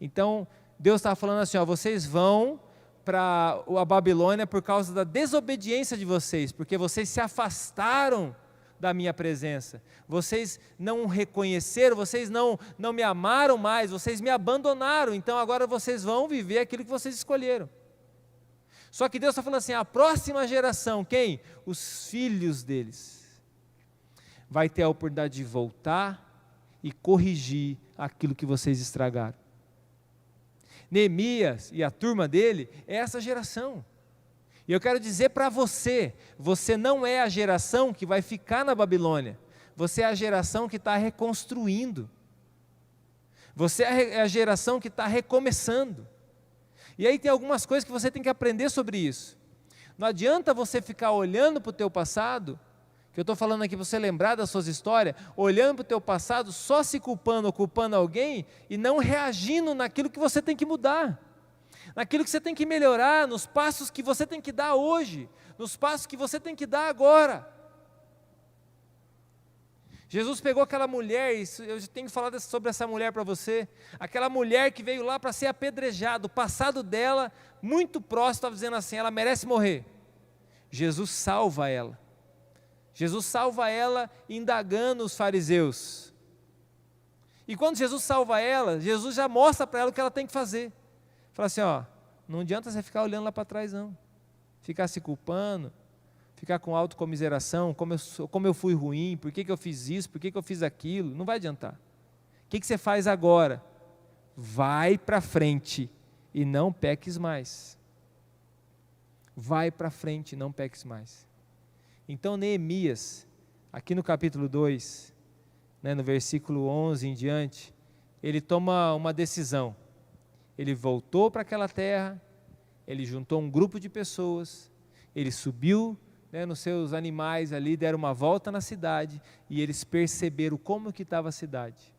Então, Deus estava falando assim, ó, vocês vão para a Babilônia por causa da desobediência de vocês, porque vocês se afastaram da minha presença, vocês não reconheceram, vocês não me amaram mais, vocês me abandonaram, então agora vocês vão viver aquilo que vocês escolheram. Só que Deus está falando assim, a próxima geração, quem? Os filhos deles, vai ter a oportunidade de voltar e corrigir aquilo que vocês estragaram. Neemias e a turma dele é essa geração. E eu quero dizer para você, você não é a geração que vai ficar na Babilônia, você é a geração que está reconstruindo, você é a geração que está recomeçando. E aí tem algumas coisas que você tem que aprender sobre isso. Não adianta você ficar olhando para o teu passado, que eu estou falando aqui para você lembrar das suas histórias, olhando para o teu passado, só se culpando ou culpando alguém, e não reagindo naquilo que você tem que mudar, naquilo que você tem que melhorar, nos passos que você tem que dar hoje, nos passos que você tem que dar agora. Jesus pegou aquela mulher, eu tenho que falar sobre essa mulher para você, aquela mulher que veio lá para ser apedrejada, o passado dela, muito próximo, estava dizendo assim, ela merece morrer. Jesus salva ela. Jesus salva ela indagando os fariseus. E quando Jesus salva ela, Jesus já mostra para ela o que ela tem que fazer. Fala assim, ó, não adianta você ficar olhando lá para trás não, ficar se culpando, ficar com autocomiseração, como eu fui ruim, por que eu fiz isso, por que eu fiz aquilo, não vai adiantar. O que você faz agora? Vai para frente e não peques mais. Vai para frente e não peques mais. Então Neemias, aqui no capítulo 2, no versículo 11 em diante, ele toma uma decisão. Ele voltou para aquela terra, ele juntou um grupo de pessoas, ele subiu nos seus animais ali, deram uma volta na cidade e eles perceberam como que estava a cidade.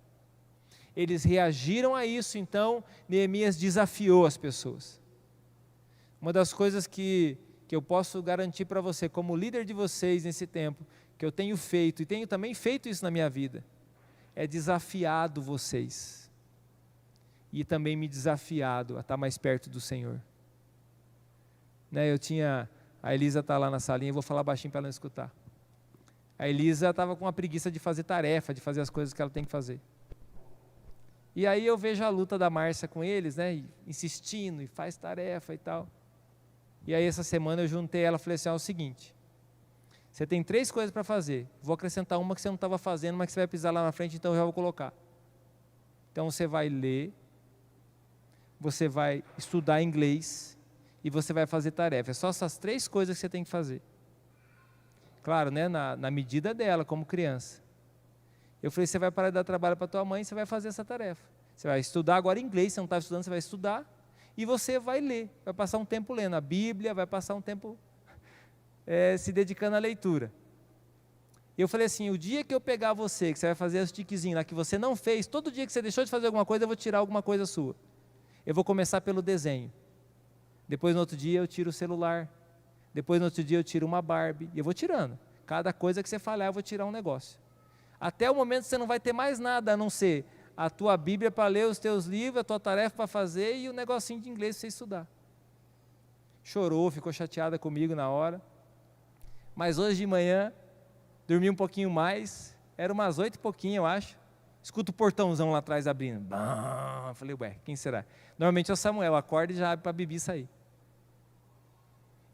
Eles reagiram a isso, então Neemias desafiou as pessoas. Uma das coisas que eu posso garantir para você, como líder de vocês nesse tempo, que eu tenho feito, e tenho também feito isso na minha vida, é desafiado vocês, e também me desafiado a estar mais perto do Senhor. A Elisa está lá na salinha, eu vou falar baixinho para ela não escutar. A Elisa estava com uma preguiça de fazer tarefa, de fazer as coisas que ela tem que fazer. E aí eu vejo a luta da Márcia com eles, insistindo, e faz tarefa e tal. E aí essa semana eu juntei ela e falei assim, é o seguinte, você tem 3 coisas para fazer, vou acrescentar uma que você não estava fazendo, mas que você vai pisar lá na frente, então eu já vou colocar. Então você vai ler, você vai estudar inglês e você vai fazer tarefa. É só essas 3 coisas que você tem que fazer. Claro, na medida dela, como criança. Eu falei, você vai parar de dar trabalho para tua mãe e você vai fazer essa tarefa. Você vai estudar agora inglês, você não estava estudando, você vai estudar. E você vai ler, vai passar um tempo lendo a Bíblia, vai passar um tempo se dedicando à leitura. E eu falei assim, o dia que eu pegar você, que você vai fazer os tiquezinhos lá, que você não fez, todo dia que você deixou de fazer alguma coisa, eu vou tirar alguma coisa sua. Eu vou começar pelo desenho. Depois no outro dia eu tiro o celular. Depois no outro dia eu tiro uma Barbie. E eu vou tirando. Cada coisa que você falhar eu vou tirar um negócio. Até o momento você não vai ter mais nada, a não ser a tua Bíblia para ler os teus livros, a tua tarefa para fazer e o negocinho de inglês para você estudar. Chorou, ficou chateada comigo na hora. Mas hoje de manhã, dormi um pouquinho mais, era umas 8 e pouquinho, eu acho. Escuto o portãozão lá atrás abrindo. Bam! Eu falei, ué, quem será? Normalmente é o Samuel, acorda e já abre para a Bibi sair.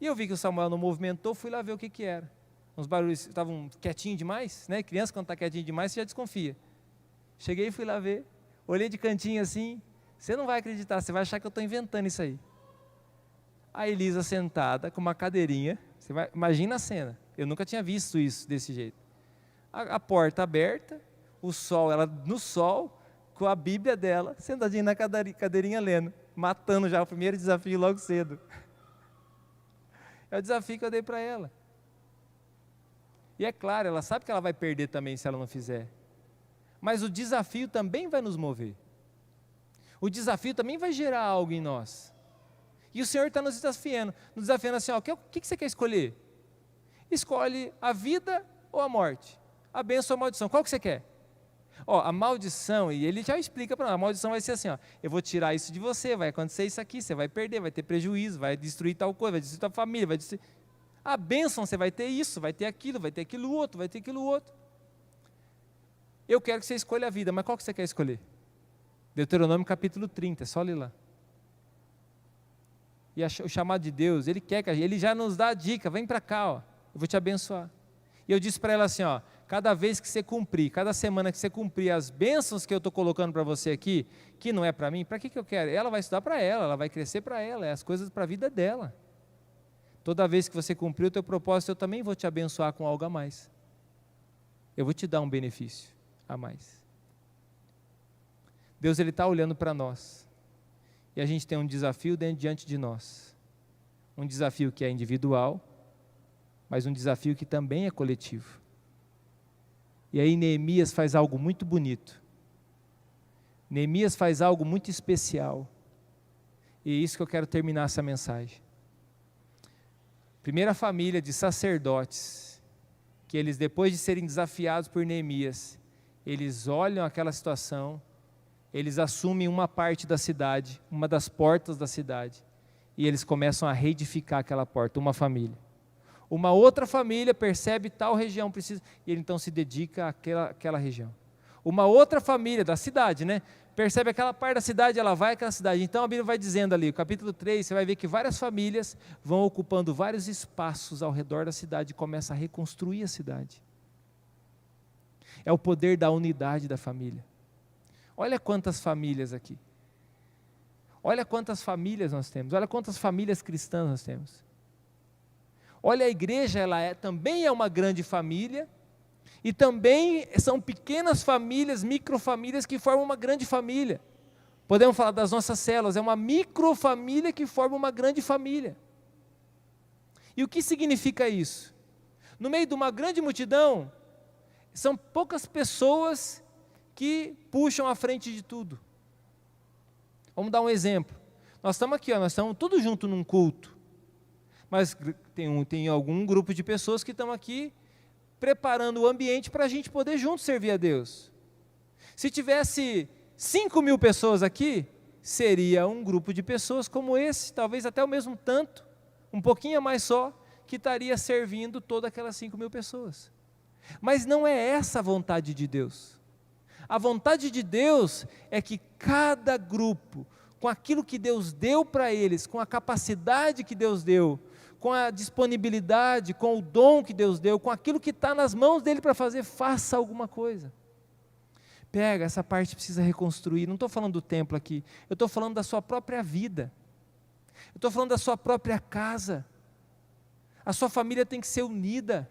E eu vi que o Samuel não movimentou, fui lá ver o que era. Uns barulhos estavam quietinhos demais, Criança quando está quietinho demais, você já desconfia. Cheguei e fui lá ver, olhei de cantinho assim, você não vai acreditar, você vai achar que eu estou inventando isso aí. A Elisa sentada com uma cadeirinha, imagina a cena, eu nunca tinha visto isso desse jeito. A porta aberta, o sol, ela no sol, com a Bíblia dela, sentadinha na cadeirinha lendo, matando já o primeiro desafio logo cedo. É o desafio que eu dei para ela. E é claro, ela sabe que ela vai perder também se ela não fizer. Mas o desafio também vai nos mover. O desafio também vai gerar algo em nós. E o Senhor está nos desafiando assim, o que você quer escolher? Escolhe a vida ou a morte, a bênção ou a maldição, qual que você quer? Ó, a maldição, e ele já explica para nós, a maldição vai ser assim, ó, eu vou tirar isso de você, vai acontecer isso aqui, você vai perder, vai ter prejuízo, vai destruir tal coisa, vai destruir tua família, vai destruir... A bênção, você vai ter isso, vai ter aquilo outro, vai ter aquilo outro. Eu quero que você escolha a vida, mas qual que você quer escolher? Deuteronômio capítulo 30, é só ler lá. E o chamado de Deus, Ele quer que Ele já nos dá a dica, vem para cá, ó, eu vou te abençoar. E eu disse para ela assim, ó, cada vez que você cumprir, cada semana que você cumprir as bênçãos que eu estou colocando para você aqui, que não é para mim, para que eu quero? Ela vai estudar para ela vai crescer para ela, é as coisas para a vida dela. Toda vez que você cumprir o teu propósito, eu também vou te abençoar com algo a mais. Eu vou te dar um benefício a mais. Deus, Ele está olhando para nós. E a gente tem um desafio diante de nós. Um desafio que é individual, mas um desafio que também é coletivo. E aí Neemias faz algo muito bonito. Neemias faz algo muito especial. E é isso que eu quero terminar essa mensagem. Primeira família de sacerdotes, que eles, depois de serem desafiados por Neemias, eles olham aquela situação, eles assumem uma parte da cidade, uma das portas da cidade, e eles começam a reedificar aquela porta, uma família. Uma outra família percebe tal região precisa, e ele então se dedica àquela região. Uma outra família da cidade, né? Percebe aquela parte da cidade, ela vai àquela cidade. Então a Bíblia vai dizendo ali, capítulo 3, você vai ver que várias famílias vão ocupando vários espaços ao redor da cidade e começa a reconstruir a cidade. É o poder da unidade da família. Olha quantas famílias aqui. Olha quantas famílias nós temos. Olha quantas famílias cristãs nós temos. Olha, a igreja, ela também é uma grande família, e também são pequenas famílias, microfamílias que formam uma grande família. Podemos falar das nossas células, é uma microfamília que forma uma grande família. E o que significa isso? No meio de uma grande multidão, são poucas pessoas que puxam à frente de tudo. Vamos dar um exemplo. Nós estamos aqui, nós estamos todos juntos num culto, mas tem algum grupo de pessoas que estão aqui preparando o ambiente para a gente poder juntos servir a Deus. Se tivesse 5.000 pessoas aqui, seria um grupo de pessoas como esse, talvez até o mesmo tanto, um pouquinho a mais só, que estaria servindo todas aquelas 5.000 pessoas. Mas não é essa a vontade de Deus. A vontade de Deus é que cada grupo, com aquilo que Deus deu para eles, com a capacidade que Deus deu, com a disponibilidade, com o dom que Deus deu, com aquilo que está nas mãos dele para fazer, faça alguma coisa. Pega, essa parte precisa reconstruir. Não estou falando do templo aqui, eu estou falando da sua própria vida. Eu estou falando da sua própria casa. A sua família tem que ser unida.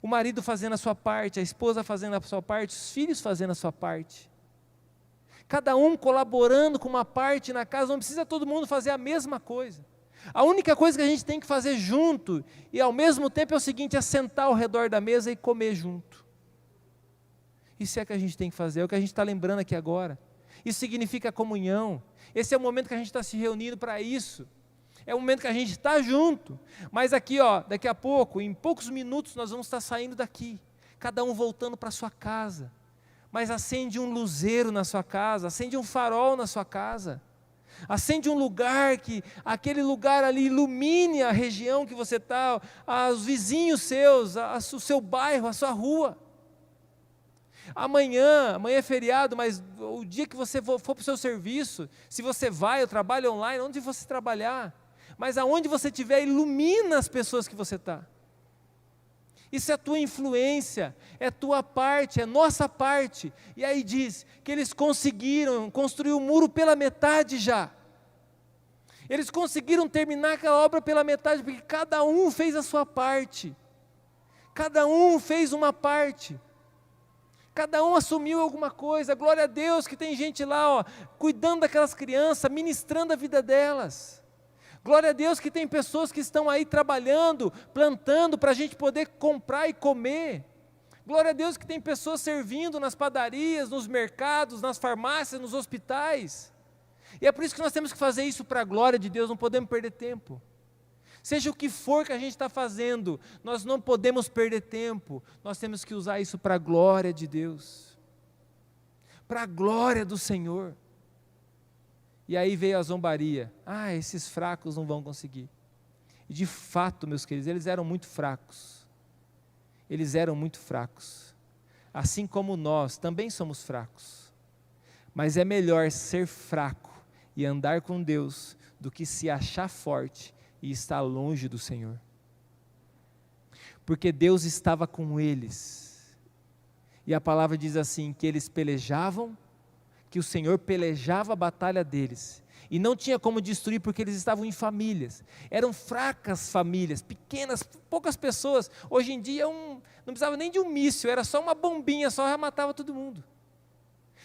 O marido fazendo a sua parte, a esposa fazendo a sua parte, os filhos fazendo a sua parte. Cada um colaborando com uma parte na casa, não precisa todo mundo fazer a mesma coisa. A única coisa que a gente tem que fazer junto, e ao mesmo tempo é o seguinte, é sentar ao redor da mesa e comer junto. Isso é o que a gente tem que fazer, é o que a gente está lembrando aqui agora. Isso significa comunhão. Esse é o momento que a gente está se reunindo para isso. É o momento que a gente está junto. Mas aqui, ó, daqui a pouco, em poucos minutos, nós vamos estar saindo daqui. Cada um voltando para a sua casa. Mas acende um luzeiro na sua casa, acende um farol na sua casa. Acende um lugar que, aquele lugar ali ilumine a região que você está, os vizinhos seus, o seu bairro, a sua rua. Amanhã é feriado, mas o dia que você for para o seu serviço, se você vai, eu trabalho online, onde você trabalhar, mas aonde você estiver, ilumina as pessoas que você está. Isso é a tua influência, é a tua parte, é a nossa parte. E aí diz que eles conseguiram construir o muro pela metade já. Eles conseguiram terminar aquela obra pela metade, porque cada um fez a sua parte. Cada um fez uma parte. Cada um assumiu alguma coisa. Glória a Deus que tem gente lá, ó, cuidando daquelas crianças, ministrando a vida delas. Glória a Deus que tem pessoas que estão aí trabalhando, plantando para a gente poder comprar e comer. Glória a Deus que tem pessoas servindo nas padarias, nos mercados, nas farmácias, nos hospitais. E é por isso que nós temos que fazer isso para a glória de Deus, não podemos perder tempo. Seja o que for que a gente está fazendo, nós não podemos perder tempo, nós temos que usar isso para a glória de Deus. para a glória do Senhor. E aí veio a zombaria. Esses fracos não vão conseguir. E de fato, meus queridos, eles eram muito fracos. Eles eram muito fracos. Assim como nós também somos fracos. Mas é melhor ser fraco e andar com Deus do que se achar forte e estar longe do Senhor. Porque Deus estava com eles. E a palavra diz assim, que eles pelejavam, que o Senhor pelejava a batalha deles. E não tinha como destruir porque eles estavam em famílias. Eram fracas famílias, pequenas, poucas pessoas. Hoje em dia não precisava nem de um míssil, era só uma bombinha, só já matava todo mundo.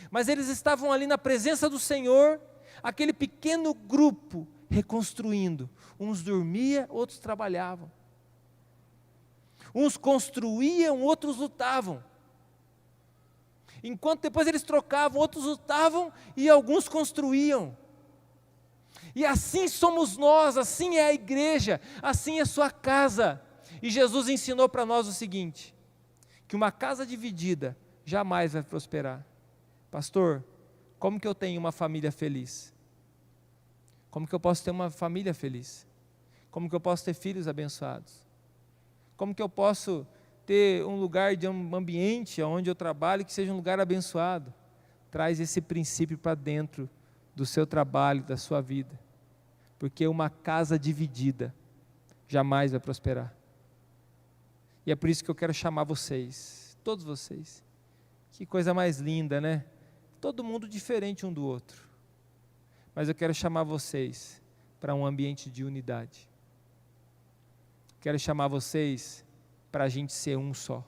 Mas eles estavam ali na presença do Senhor, aquele pequeno grupo reconstruindo. Uns dormiam, outros trabalhavam. Uns construíam, outros lutavam. Enquanto depois eles trocavam, outros lutavam e alguns construíam. E assim somos nós, assim é a igreja, assim é sua casa. E Jesus ensinou para nós o seguinte, que uma casa dividida jamais vai prosperar. Pastor, como que eu tenho uma família feliz? Como que eu posso ter uma família feliz? Como que eu posso ter filhos abençoados? Como que eu posso ter um lugar de um ambiente onde eu trabalho que seja um lugar abençoado? Traz esse princípio para dentro do seu trabalho, da sua vida. Porque uma casa dividida jamais vai prosperar. E é por isso que eu quero chamar vocês, todos vocês. Que coisa mais linda, né? Todo mundo diferente um do outro. Mas eu quero chamar vocês para um ambiente de unidade. Quero chamar vocês para a gente ser um só.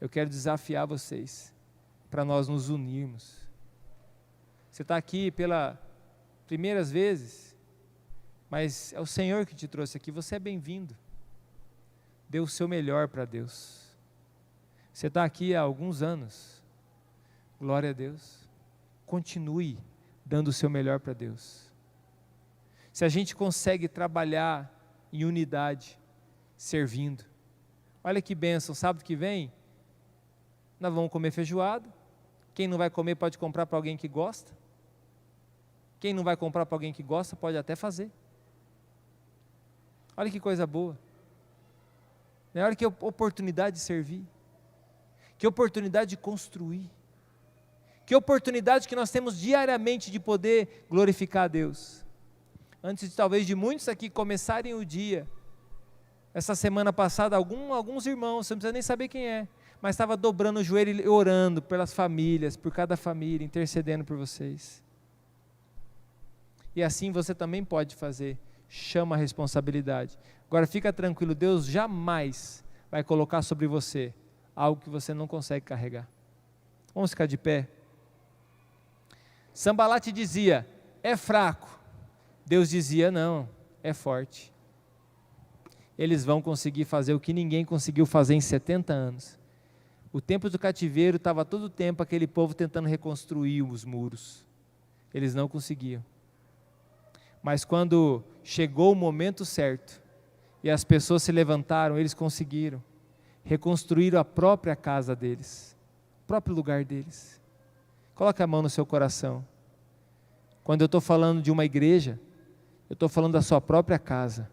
Eu quero desafiar vocês para nós nos unirmos. Você está aqui pelas primeiras vezes, mas é o Senhor que te trouxe aqui, você é bem-vindo. Dê o seu melhor para Deus. Você está aqui há alguns anos, glória a Deus. Continue dando o seu melhor para Deus. Se a gente consegue trabalhar em unidade, servindo, olha que bênção, sábado que vem, nós vamos comer feijoada. Quem não vai comer pode comprar para alguém que gosta. Quem não vai comprar para alguém que gosta, pode até fazer. Olha que coisa boa. Olha que oportunidade de servir. Que oportunidade de construir. Que oportunidade que nós temos diariamente de poder glorificar a Deus. Antes talvez de muitos aqui começarem o dia, essa semana passada, alguns irmãos, você não precisa nem saber quem é, mas estava dobrando o joelho e orando pelas famílias, por cada família, intercedendo por vocês. E assim você também pode fazer, chama a responsabilidade. Agora fica tranquilo, Deus jamais vai colocar sobre você algo que você não consegue carregar. Vamos ficar de pé. Sambalate dizia, é fraco. Deus dizia, não, é forte. Eles vão conseguir fazer o que ninguém conseguiu fazer em 70 anos. O tempo do cativeiro estava todo o tempo aquele povo tentando reconstruir os muros. Eles não conseguiam. Mas quando chegou o momento certo, e as pessoas se levantaram, eles conseguiram. Reconstruíram a própria casa deles, o próprio lugar deles. Coloque a mão no seu coração. Quando eu estou falando de uma igreja, eu estou falando da sua própria casa.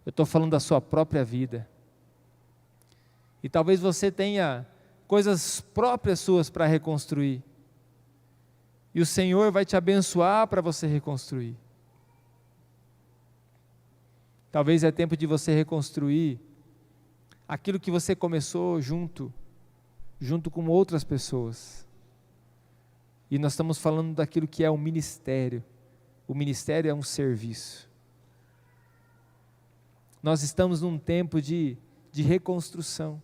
Eu estou falando da sua própria vida. E talvez você tenha coisas próprias suas para reconstruir. E o Senhor vai te abençoar para você reconstruir. Talvez é tempo de você reconstruir aquilo que você começou junto com outras pessoas. E nós estamos falando daquilo que é o ministério. O ministério é um serviço. Nós estamos num tempo de reconstrução.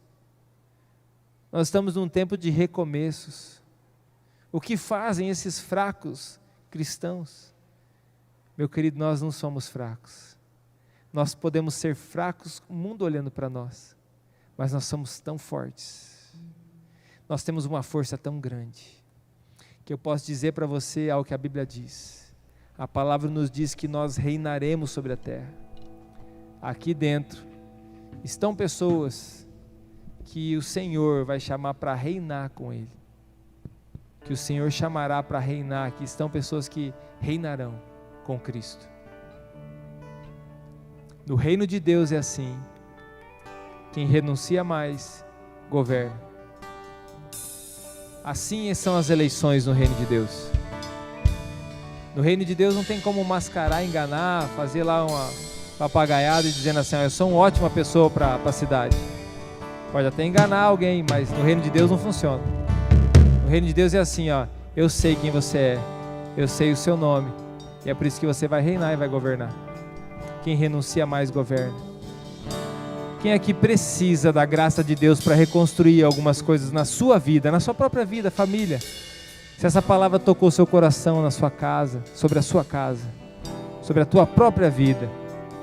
Nós estamos num tempo de recomeços. O que fazem esses fracos cristãos? Meu querido, nós não somos fracos. Nós podemos ser fracos, o mundo olhando para nós, mas nós somos tão fortes. Nós temos uma força tão grande, que eu posso dizer para você algo que a Bíblia diz. A palavra nos diz que nós reinaremos sobre a terra. Aqui dentro estão pessoas que o Senhor vai chamar para reinar com Ele. que o Senhor chamará para reinar. Aqui estão pessoas que reinarão com Cristo. No reino de Deus é assim: quem renuncia mais, governa. Assim são as eleições no reino de Deus. No reino de Deus não tem como mascarar, enganar, fazer lá uma papagaiada e dizendo assim: eu sou uma ótima pessoa para a cidade. Pode até enganar alguém, mas no reino de Deus não funciona. No reino de Deus é assim, eu sei quem você é, eu sei o seu nome, e é por isso que você vai reinar e vai governar. Quem renuncia mais, governa. Quem aqui precisa da graça de Deus para reconstruir algumas coisas na sua vida, na sua própria vida, família? Se essa palavra tocou seu coração na sua casa, sobre a sua casa, sobre a tua própria vida,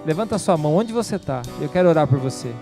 levanta a sua mão onde você está, eu quero orar por você.